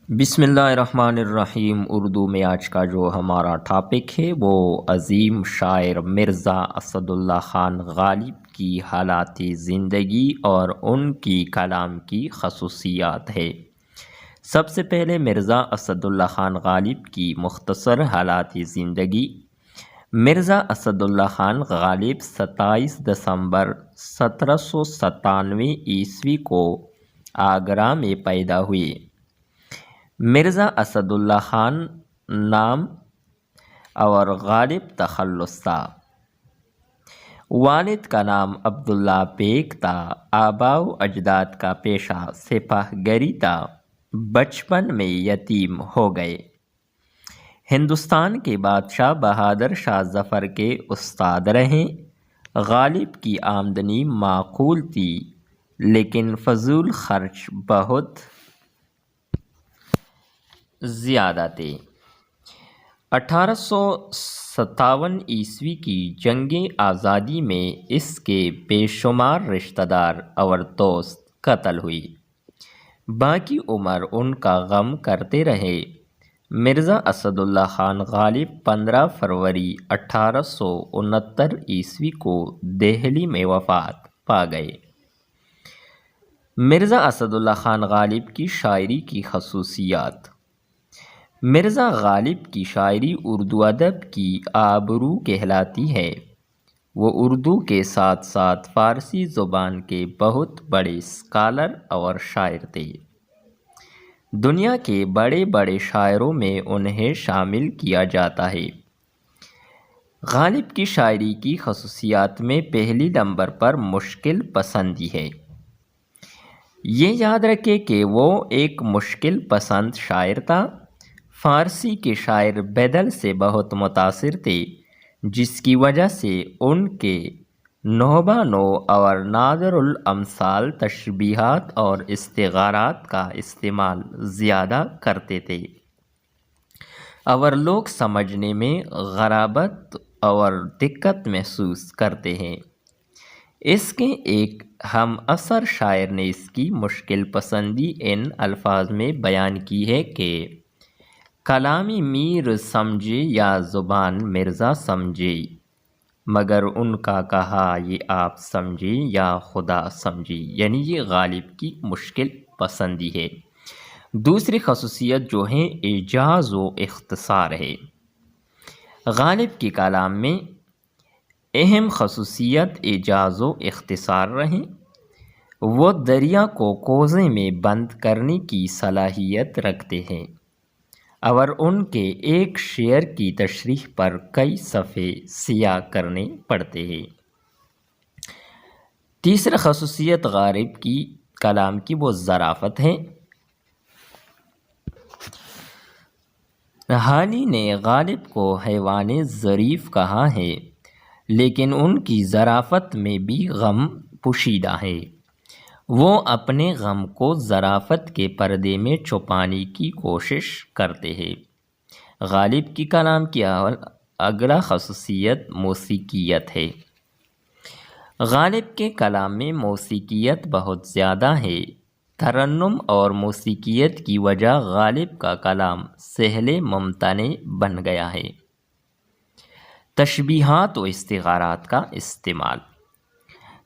بسم اللہ الرحمن الرحیم۔ اردو میں آج کا جو ہمارا ٹاپک ہے وہ عظیم شاعر مرزا اسد اللہ خان غالب کی حالات زندگی اور ان کی کلام کی خصوصیات ہے۔ سب سے پہلے مرزا اسد اللہ خان غالب کی مختصر حالات زندگی۔ مرزا اسد اللہ خان غالب 27 دسمبر 1797 عیسوی کو آگرہ میں پیدا ہوئے۔ مرزا اسد اللہ خان نام اور غالب تخلص تھا۔ والد کا نام عبداللہ بیگ تھا۔ آباء و اجداد کا پیشہ سپاہ گری تھا۔ بچپن میں یتیم ہو گئے۔ ہندوستان کے بادشاہ بہادر شاہ ظفر کے استاد رہے۔ غالب کی آمدنی معقول تھی لیکن فضول خرچ بہت زیادہ تھے۔ 1857 عیسوی کی جنگ آزادی میں اس کے بے شمار رشتہ دار اور دوست قتل ہوئے۔ باقی عمر ان کا غم کرتے رہے۔ مرزا اسد اللہ خان غالب 15 فروری 1869 عیسوی کو دہلی میں وفات پا گئے۔ مرزا اسد اللہ خان غالب کی شاعری کی خصوصیات۔ مرزا غالب کی شاعری اردو ادب کی آبرو کہلاتی ہے۔ وہ اردو کے ساتھ ساتھ فارسی زبان کے بہت بڑے اسکالر اور شاعر تھے۔ دنیا کے بڑے بڑے شاعروں میں انہیں شامل کیا جاتا ہے۔ غالب کی شاعری کی خصوصیات میں پہلی نمبر پر مشکل پسندی ہے۔ یہ یاد رکھیں کہ وہ ایک مشکل پسند شاعر تھا۔ فارسی کے شاعر بیدل سے بہت متاثر تھے، جس کی وجہ سے ان کے نوبہ نو اور نادر الامثال تشبیہات اور استعارات کا استعمال زیادہ کرتے تھے اور لوگ سمجھنے میں غرابت اور دقت محسوس کرتے ہیں۔ اس کے ایک ہم عصر شاعر نے اس کی مشکل پسندی ان الفاظ میں بیان کی ہے کہ کلامی میر سمجھے یا زبان مرزا سمجھے، مگر ان کا کہا یہ آپ سمجھے یا خدا سمجھے، یعنی یہ غالب کی مشکل پسندی ہے۔ دوسری خصوصیت جو ہے اعجاز و اختصار ہے۔ غالب کے کلام میں اہم خصوصیت اعجاز و اختصار رہے۔ وہ دریا کو کوزے میں بند کرنے کی صلاحیت رکھتے ہیں اور ان کے ایک شعر کی تشریح پر کئی صفحے سیاہ کرنے پڑتے ہیں۔ تیسری خصوصیت غالب کی کلام کی وہ ظرافت ہے۔ حالی نے غالب کو حیوان ظریف کہا ہے، لیکن ان کی ظرافت میں بھی غم پوشیدہ ہے۔ وہ اپنے غم کو ظرافت کے پردے میں چھپانے کی کوشش کرتے ہیں۔ غالب کی کلام کی اگلا خصوصیت موسیقیت ہے۔ غالب کے کلام میں موسیقیت بہت زیادہ ہے۔ ترنم اور موسیقیت کی وجہ غالب کا کلام سہل ممتنع بن گیا ہے۔ تشبیہات و استعارات کا استعمال۔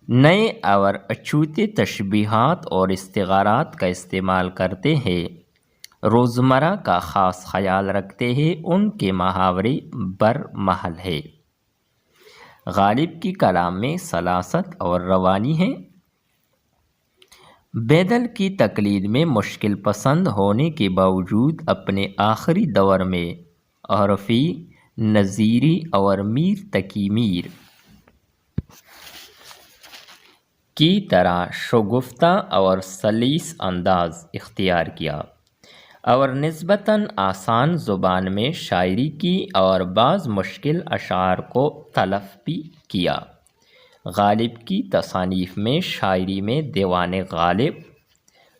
نئے اور اچھوتے تشبیہات اور استعارات کا استعمال کرتے ہیں۔ روزمرہ کا خاص خیال رکھتے ہیں۔ ان کے محاورے برمحل ہے۔ غالب کی کلام میں سلاست اور روانی ہے۔ بیدل کی تقلید میں مشکل پسند ہونے کے باوجود اپنے آخری دور میں عرفی، نظیری اور میر تقی میر کی طرح شگفتہ اور سلیس انداز اختیار کیا اور نسبتاً آسان زبان میں شاعری کی اور بعض مشکل اشعار کو تلف بھی کیا۔ غالب کی تصانیف میں شاعری میں دیوان غالب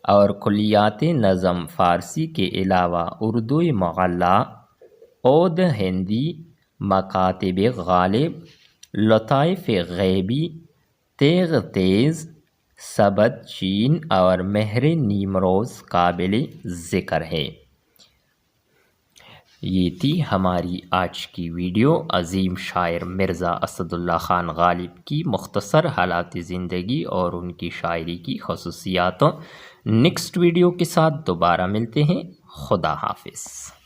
اور کلیات نظم فارسی کے علاوہ اردو مغلہ، عود ہندی، مکاتب غالب، لطائف غیبی، تیغ تیز، سبد چین اور مہر نیمروز قابل ذکر ہے۔ یہ تھی ہماری آج کی ویڈیو عظیم شاعر مرزا اسد اللہ خان غالب کی مختصر حالات زندگی اور ان کی شاعری کی خصوصیاتوں۔ نیکسٹ ویڈیو کے ساتھ دوبارہ ملتے ہیں۔ خدا حافظ۔